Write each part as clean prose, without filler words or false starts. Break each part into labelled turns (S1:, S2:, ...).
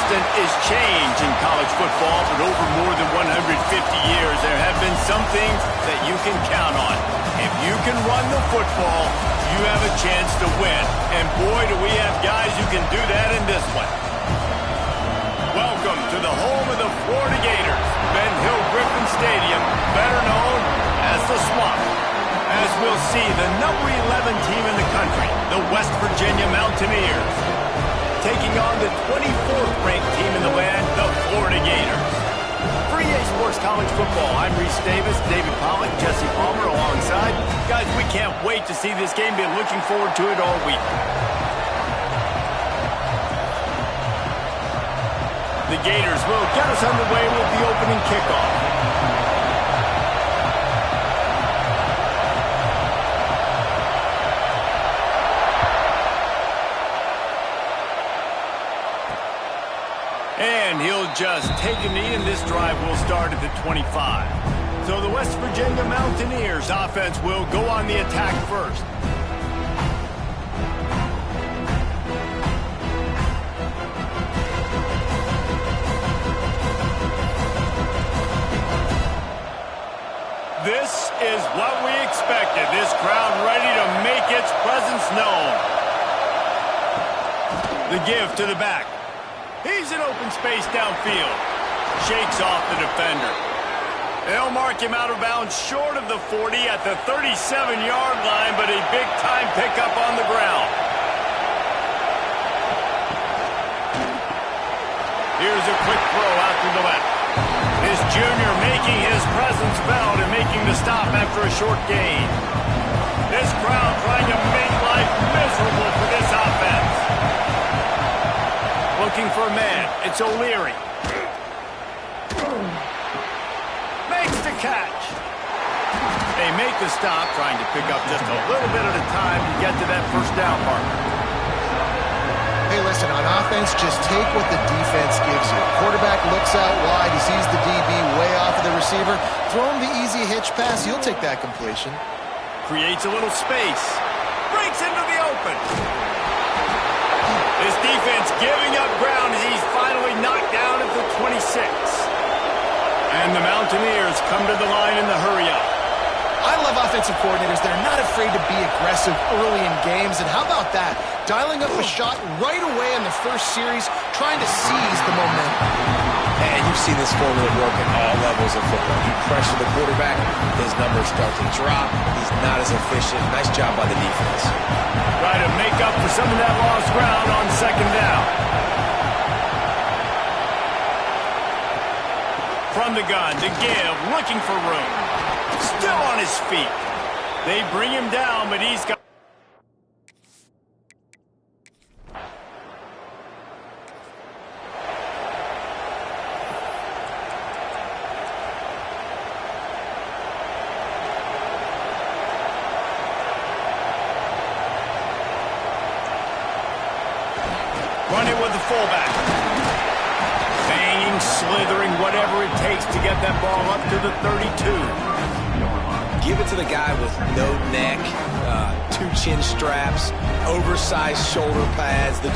S1: constant is change in college football, but over more than 150 years, there have been some things that you can count on. If you can run the football, you have a chance to win. And boy, do we have guys who can do that in this one. Welcome to the home of the Florida Gators, Ben Hill Griffin Stadium, better known as the Swamp. As we'll see, the number 11 team in the country, the West Virginia Mountaineers, taking on the 24th ranked team in the land, the Florida Gators. For EA Sports College Football, I'm Reese Davis, David Pollack, Jesse Palmer alongside. Guys, we can't wait to see this game. Been looking forward to it all week. The Gators will get us underway with the opening kickoff. And he'll just take a knee, and this drive will start at the 25. So the West Virginia Mountaineers offense will go on the attack first. This is what we expected. This crowd ready to make its presence known. The give to the back. He's in open space downfield. Shakes off the defender. They'll mark him out of bounds short of the 40 at the 37-yard line, but a big-time pickup on the ground. Here's a quick throw out to the left. This junior making his presence felt and making the stop after a short gain. This crowd trying to make life miserable for this offense. Looking for a man. It's O'Leary. Makes the catch. They make the stop, trying to pick up just a little bit at a time to get to that first down marker.
S2: Hey, listen, on offense, just take what the defense gives you. Quarterback looks out wide. He sees the DB way off of the receiver. Throw him the easy hitch pass. You'll take that completion.
S1: Creates a little space. Breaks into the open. This defense giving up ground as he's finally knocked down at the 26. And the Mountaineers come to the line in the hurry-up.
S2: I love offensive coordinators that are not afraid to be aggressive early in games. And how about that? Dialing up a shot right away in the first series, trying to seize the momentum.
S3: And you've seen this formula work at all levels of football. You pressure the quarterback, his numbers start to drop. He's not as efficient. Nice job by the defense.
S1: Try to make up for some of that lost ground on second down. From the gun to give, looking for room. Still on his feet. They bring him down, but he's got... Run it with the fullback. Banging, slithering, whatever it takes to get that ball up to the 32.
S3: Give it to the guy with no neck, two chin straps, oversized shoulder pads, the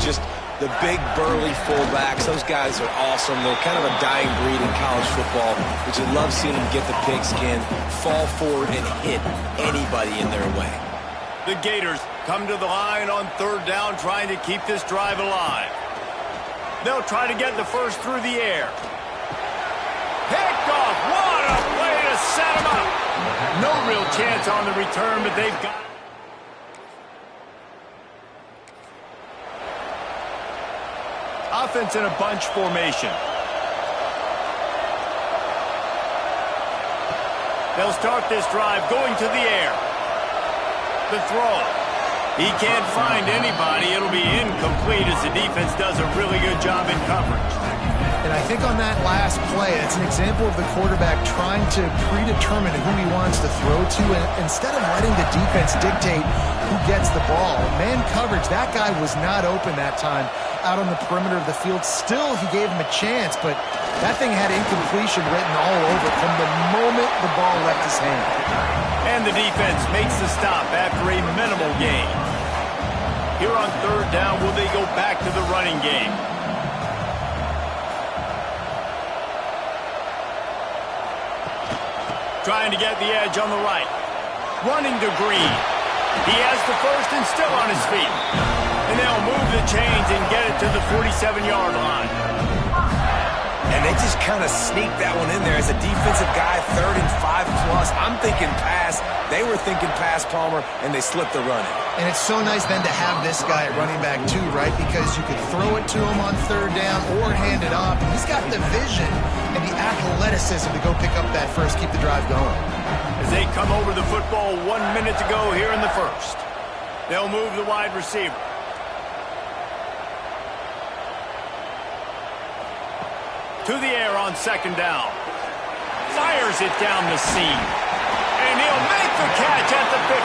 S3: big burly fullbacks. Those guys are awesome. They're kind of a dying breed in college football, but you love seeing them get the pigskin, fall forward, and hit anybody in their way.
S1: The Gators come to the line on third down, trying to keep this drive alive. They'll try to get the first through the air. Picked off. What a way to set him up. No real chance on the return, but they've got it. Offense in a bunch formation. They'll start this drive going to the air. The throw. He can't find anybody. It'll be incomplete as the defense does a really good job in coverage.
S2: And I think on that last play, it's an example of the quarterback trying to predetermine who he wants to throw to, and instead of letting the defense dictate who gets the ball. Man coverage, that guy was not open that time out on the perimeter of the field. Still, he gave him a chance, but that thing had incompletion written all over it from the moment the ball left his hand.
S1: And the defense makes the stop after a minimal gain. Here on third down, will they go back to the running game? Trying to get the edge on the right. Running to Green. He has the first and still on his feet. And they'll move the chains and get it to the 47-yard line.
S3: And they just kind of sneaked that one in there as a defensive guy, 3rd and 5+. I'm thinking pass. They were thinking pass, Palmer, and they slipped the run in.
S2: And it's so nice then to have this guy at running back too, right? Because you could throw it to him on 3rd down or hand it off. And he's got the vision and the athleticism to go pick up that first, keep the drive going.
S1: As they come over the football, 1 minute to go here in the first. They'll move the wide receiver. To the air on 2nd down. Fires it down the seam. And he'll make the catch at the 15.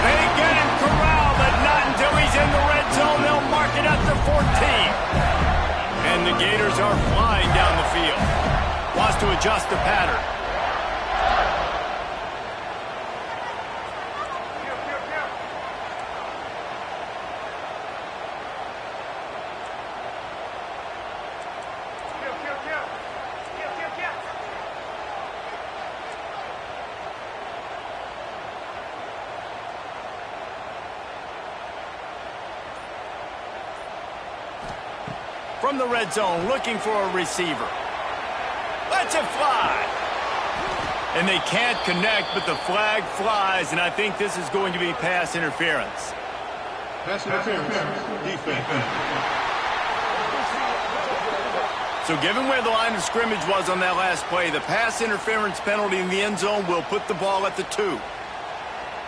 S1: They get him corralled, but not until he's in the red zone. They'll mark it at the 14. And the Gators are flying down the field. Wants to adjust the pattern. From the red zone, looking for a receiver. Lets it fly. And they can't connect, but the flag flies, and I think this is going to be pass interference.
S4: Pass interference, defense.
S1: So given where the line of scrimmage was on that last play, the pass interference penalty in the end zone will put the ball at the 2.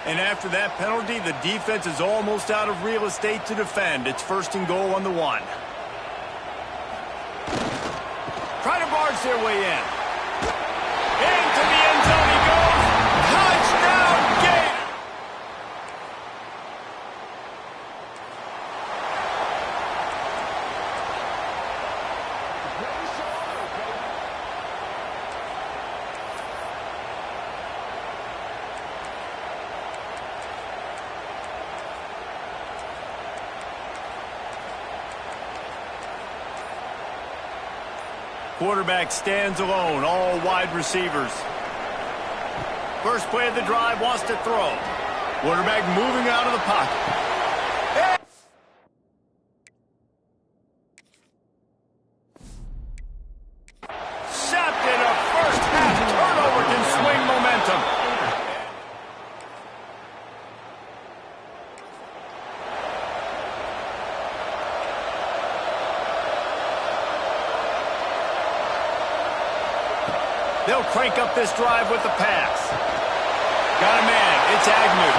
S1: And after that penalty, the defense is almost out of real estate to defend. It's 1st and goal on the 1. Try to barge their way in. Into the end zone he goes. Touchdown, Gators! Quarterback stands alone, all wide receivers. First play of the drive, wants to throw. Quarterback moving out of the pocket. Intercepted, a first half turnover can swing momentum. They'll crank up this drive with the pass. Got a man. It's Agnew.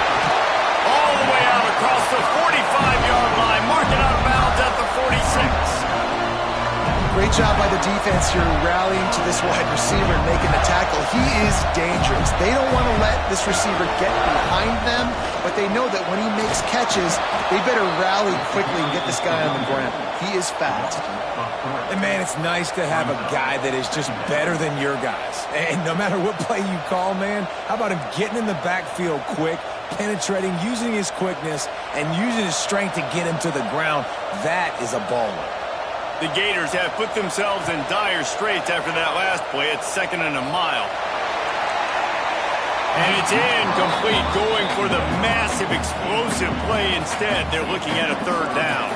S1: All the way out across the 45-yard line. Marking out of bounds at the 46.
S2: Great job by the defense here rallying to this wide receiver and making the tackle. He is dangerous. They don't want to let this receiver get behind them, but they know that when he makes catches, they better rally quickly and get this guy on the ground. He is fast.
S3: And, man, it's nice to have a guy that is just better than your guys. And no matter what play you call, man, how about him getting in the backfield quick, penetrating, using his quickness, and using his strength to get him to the ground? That is a baller.
S1: The Gators have put themselves in dire straits after that last play. It's 2nd and a mile. And it's incomplete, going for the massive, explosive play instead. They're looking at a 3rd down.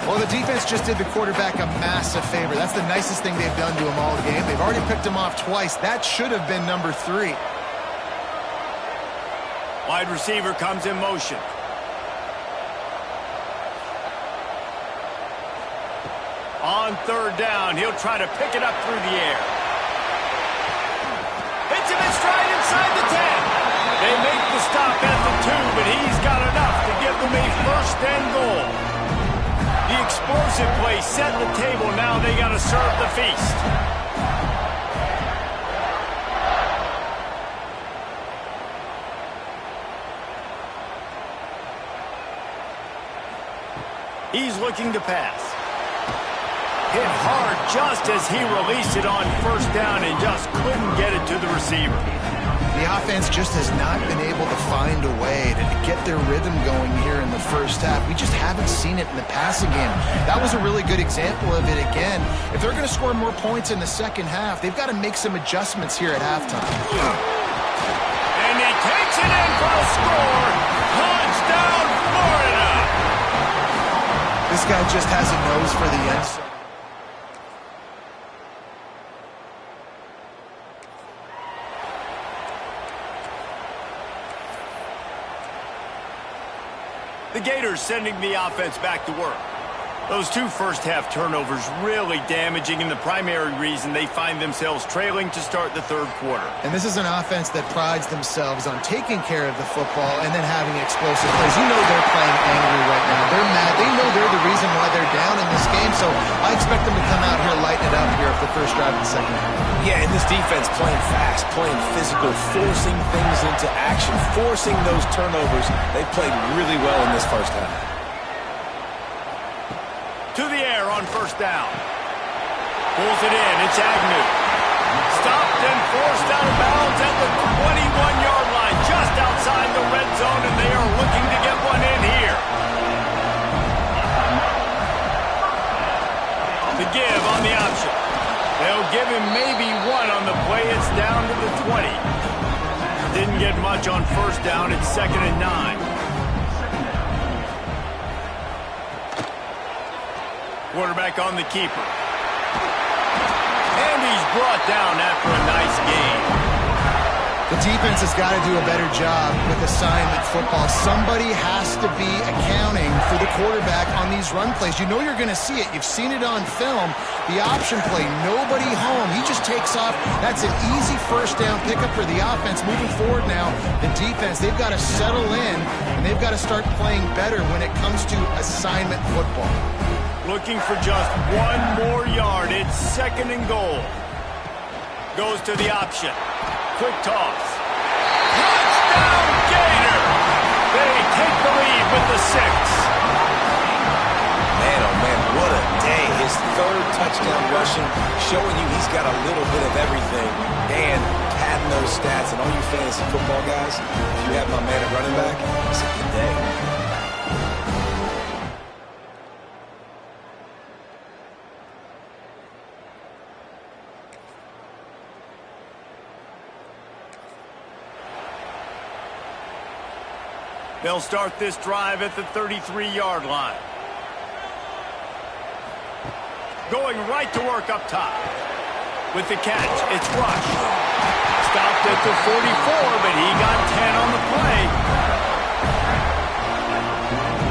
S2: Well, the defense just did the quarterback a massive favor. That's the nicest thing they've done to him all game. They've already picked him off twice. That should have been number 3.
S1: Wide receiver comes in motion. On 3rd down, he'll try to pick it up through the air. Hits him in stride inside the 10. They make the stop at the 2, but he's got enough to give them a 1st and goal. The explosive play set the table. Now they got to serve the feast. He's looking to pass. Hit hard just as he released it on 1st down and just couldn't get it to the receiver.
S2: The offense just has not been able to find a way to get their rhythm going here in the first half. We just haven't seen it in the passing game. That was a really good example of it again. If they're going to score more points in the second half, they've got to make some adjustments here at halftime.
S1: And he takes it in for a score. Touchdown, Florida!
S2: This guy just has a nose for the end zone.
S1: The Gators sending the offense back to work. Those two first-half turnovers really damaging, and the primary reason they find themselves trailing to start the third quarter.
S2: And this is an offense that prides themselves on taking care of the football and then having explosive plays. You know they're playing angry right now. They're mad. They know they're the reason why they're down in this game, so I expect them to come out here lighten it up here for the first drive of the second half.
S3: Yeah, and this defense playing fast, playing physical, forcing things into action, forcing those turnovers. They played really well in this first half.
S1: To the air on first down. Pulls it in. It's Agnew. Stopped and forced out of bounds at the 21-yard line, just outside the red zone, and they are looking to get one in here. The give on the option. They'll give him maybe one on the play. It's down to the 20. Didn't get much on first down. It's 2nd and 9. Quarterback on the keeper. And he's brought down after a nice game.
S2: The defense has got to do a better job with assignment football. Somebody has to be accounting for the quarterback on these run plays. You know you're going to see it. You've seen it on film. The option play, nobody home. He just takes off. That's an easy first down pickup for the offense. Moving forward now, the defense, they've got to settle in, and they've got to start playing better when it comes to assignment football.
S1: Looking for just one more yard. It's 2nd and goal. Goes to the option. Quick toss. Touchdown, Gator! They take the lead with the 6.
S3: Man, oh man, what a day. His 3rd touchdown rushing, showing you he's got a little bit of everything. And padding those stats. And all you fantasy football guys, if you have my man at running back, it's a good day.
S1: They'll start this drive at the 33-yard line. Going right to work up top. With the catch, it's Rush. Stopped at the 44, but he got 10 on the play.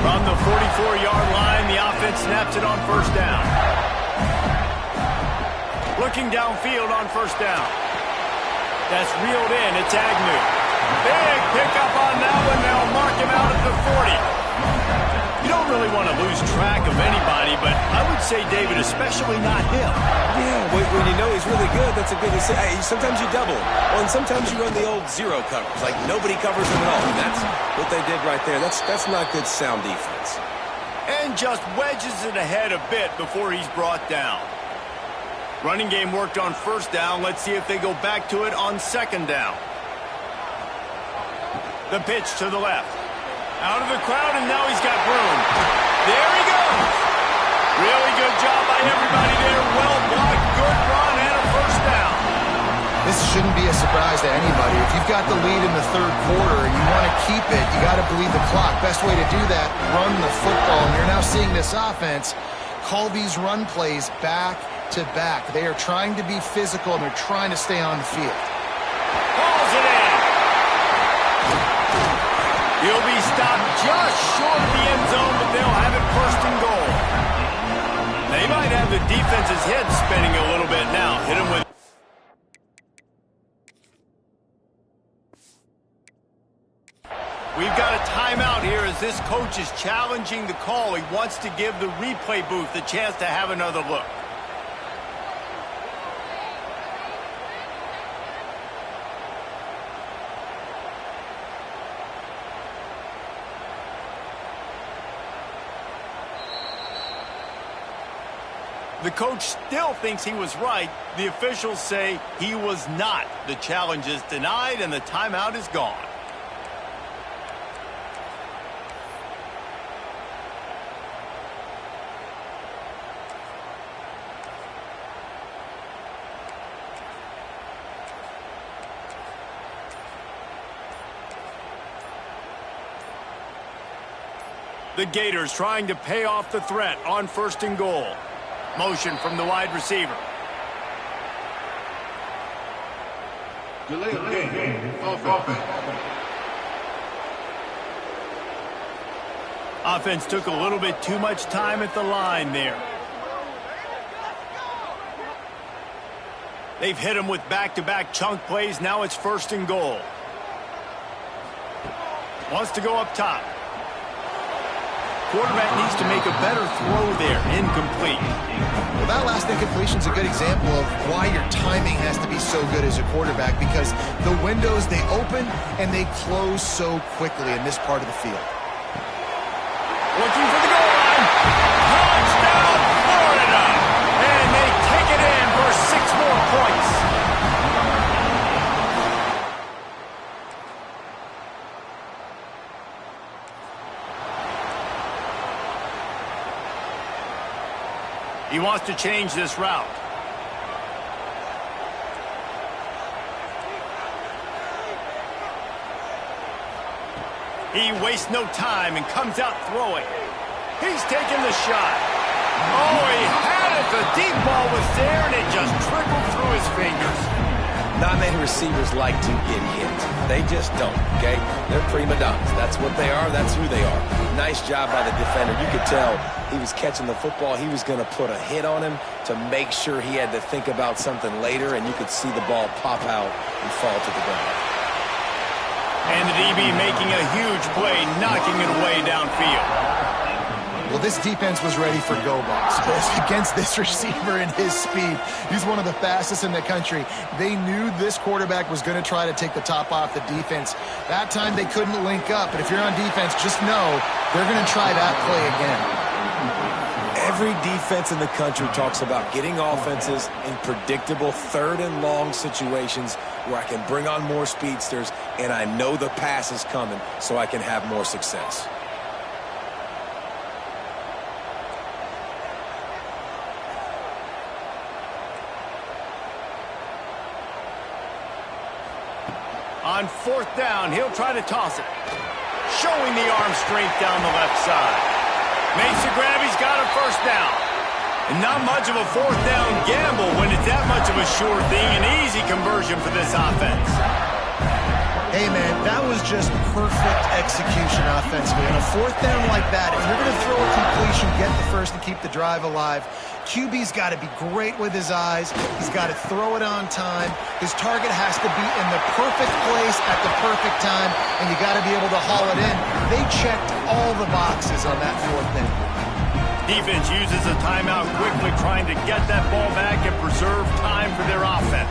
S1: From the 44-yard line, the offense snaps it on first down. Looking downfield on first down. That's reeled in. It's Agnew. Big pickup on that one. They'll mark him out at the 40. You don't really want to lose track of anybody, but I would say, David, especially not him.
S3: Yeah, when you know he's really good, that's a good... Sometimes you double, and sometimes you run the old zero coverage. Like nobody covers him at all, and that's what they did right there. That's not good sound defense.
S1: And just wedges it ahead a bit before he's brought down. Running game worked on first down. Let's see if they go back to it on second down. The pitch to the left. Out of the crowd, and now he's got room. There he goes. Really good job by everybody there. Well blocked, good run, and a first down.
S2: This shouldn't be a surprise to anybody. If you've got the lead in the third quarter and you want to keep it, you got to bleed the clock. Best way to do that, run the football. And you're now seeing this offense call these run plays back to back. They are trying to be physical, and they're trying to stay on the field.
S1: Balls it in. He'll be stopped just short of the end zone, but they'll have it 1st and goal. They might have the defense's head spinning a little bit now. Hit him with... We've got a timeout here as this coach is challenging the call. He wants to give the replay booth the chance to have another look. The coach still thinks he was right. The officials say he was not. The challenge is denied and the timeout is gone. The Gators trying to pay off the threat on 1st and goal. Motion from the wide receiver.
S4: Delay of game. Offense.
S1: Offense took a little bit too much time at the line there. They've hit him with back-to-back chunk plays. Now it's 1st and goal. Wants to go up top. Quarterback needs to make a better throw there. Incomplete.
S2: Well, that last incompletion is a good example of why your timing has to be so good as a quarterback, because the windows, they open and they close so quickly in this part of the field.
S1: Looking for the goal line. Touchdown, Florida! And they take it in for 6 more points. He wants to change this route. He wastes no time and comes out throwing. He's taking the shot. Oh, he had it. The deep ball was there, and it just trickled through his fingers.
S3: Not many receivers like to get hit. They just don't, okay? They're prima donnas. That's what they are. That's who they are. Nice job by the defender. You could tell he was catching the football. He was going to put a hit on him to make sure he had to think about something later, and you could see the ball pop out and fall to the ground.
S1: And the DB making a huge play, knocking it away downfield.
S2: Well, this defense was ready for go balls against this receiver and his speed. He's one of the fastest in the country. They knew this quarterback was going to try to take the top off the defense. That time they couldn't link up, but if you're on defense, just know they're going to try that play again.
S3: Every defense in the country talks about getting offenses in predictable 3rd and long situations where I can bring on more speedsters and I know the pass is coming so I can have more success.
S1: On 4th down, he'll try to toss it. Showing the arm strength down the left side. Makes the grab, he's got a 1st down. And not much of a 4th down gamble when it's that much of a sure thing. An easy conversion for this offense.
S2: Hey, man, that was just perfect execution offensively. On a 4th down like that, if you're going to throw a completion, get the 1st and keep the drive alive. QB's got to be great with his eyes. He's got to throw it on time. His target has to be in the perfect place at the perfect time, and you got to be able to haul it in. They checked all the boxes on that 4th down.
S1: Defense uses a timeout quickly, trying to get that ball back and preserve time for their offense.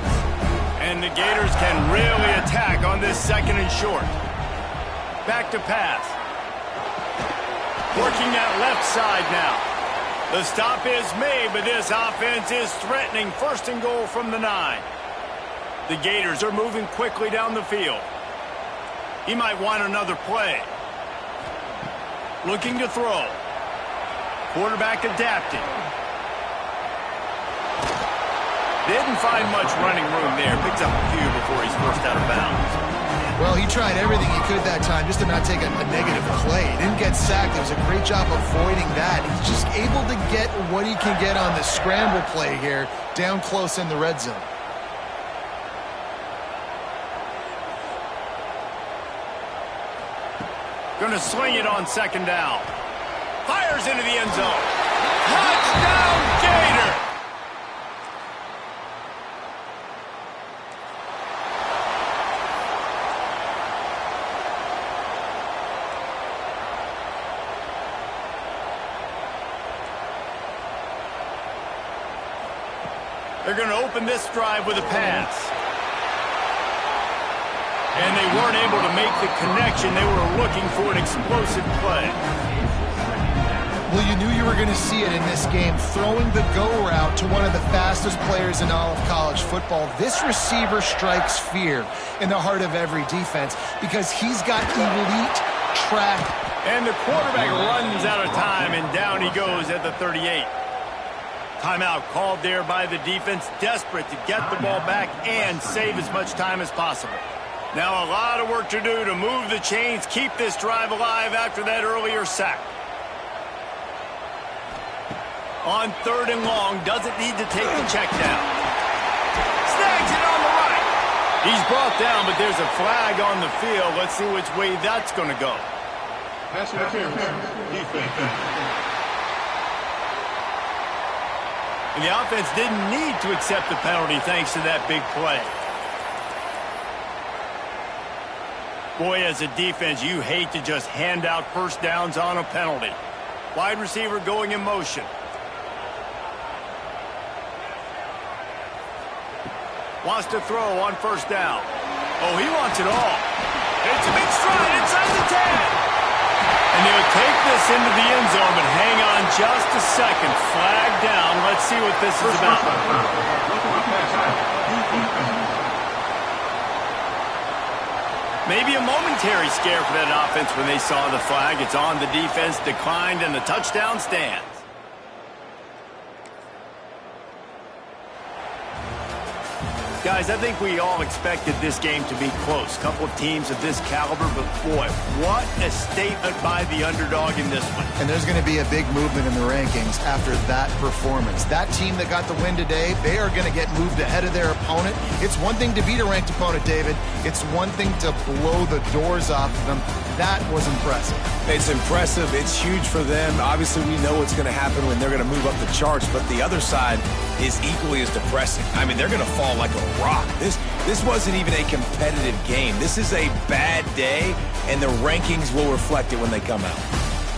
S1: And the Gators can really attack on this 2nd and short. Back to pass. Working that left side now. The stop is made, but this offense is threatening 1st and goal from the 9. The Gators are moving quickly down the field. He might want another play. Looking to throw. Quarterback adapting. Didn't find much running room there. Picks up a few before he's forced out of bounds.
S2: Well, he tried everything he could that time just to not take a negative play. He didn't get sacked. It was a great job avoiding that. He's just able to get what he can get on the scramble play here, down close in the red zone.
S1: Going to sling it on 2nd down. Fires into the end zone. Touchdown, Gator! They're going to open this drive with a pass. And they weren't able to make the connection. They were looking for an explosive play.
S2: Well, you knew you you were going to see it in this game, throwing the go route to one of the fastest players in all of college football. This receiver strikes fear in the heart of every defense because he's got elite track.
S1: And the quarterback runs out of time, and down he goes at the 38. Timeout called there by the defense, desperate to get the ball back and save as much time as possible. Now a lot of work to do to move the chains, keep this drive alive after that earlier sack. On 3rd and long, doesn't need to take the check down. Snags it on the right. He's brought down, but there's a flag on the field. Let's see which way that's going to go.
S4: Pass interference. Defense.
S1: And the offense didn't need to accept the penalty thanks to that big play. Boy, as a defense, you hate to just hand out first downs on a penalty. Wide receiver going in motion. Wants to throw on 1st down. Oh, he wants it all. It's a big stride inside the 10. And they'll take this into the end zone, but hang on just a second. Flag down. Let's see what this is about. Maybe a momentary scare for that offense when they saw the flag. It's on the defense, declined, and the touchdown stands. Guys, I think we all expected this game to be close. Couple of teams of this caliber, but boy, what a statement by the underdog in this one.
S2: And there's going to be a big movement in the rankings after that performance. That team that got the win today, they are going to get moved ahead of their opponent. It's one thing to beat a ranked opponent, David. It's one thing to blow the doors off of them. That was impressive.
S3: It's impressive. It's huge for them. Obviously, we know what's going to happen when they're going to move up the charts, but the other side is equally as depressing. I mean, they're going to fall like a rock. This wasn't even a competitive game. This is a bad day, and the rankings will reflect it when they come out.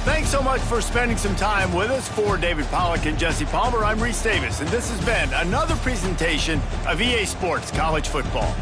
S1: Thanks so much for spending some time with us. For David Pollack and Jesse Palmer, I'm Reese Davis, and this has been another presentation of EA Sports College Football.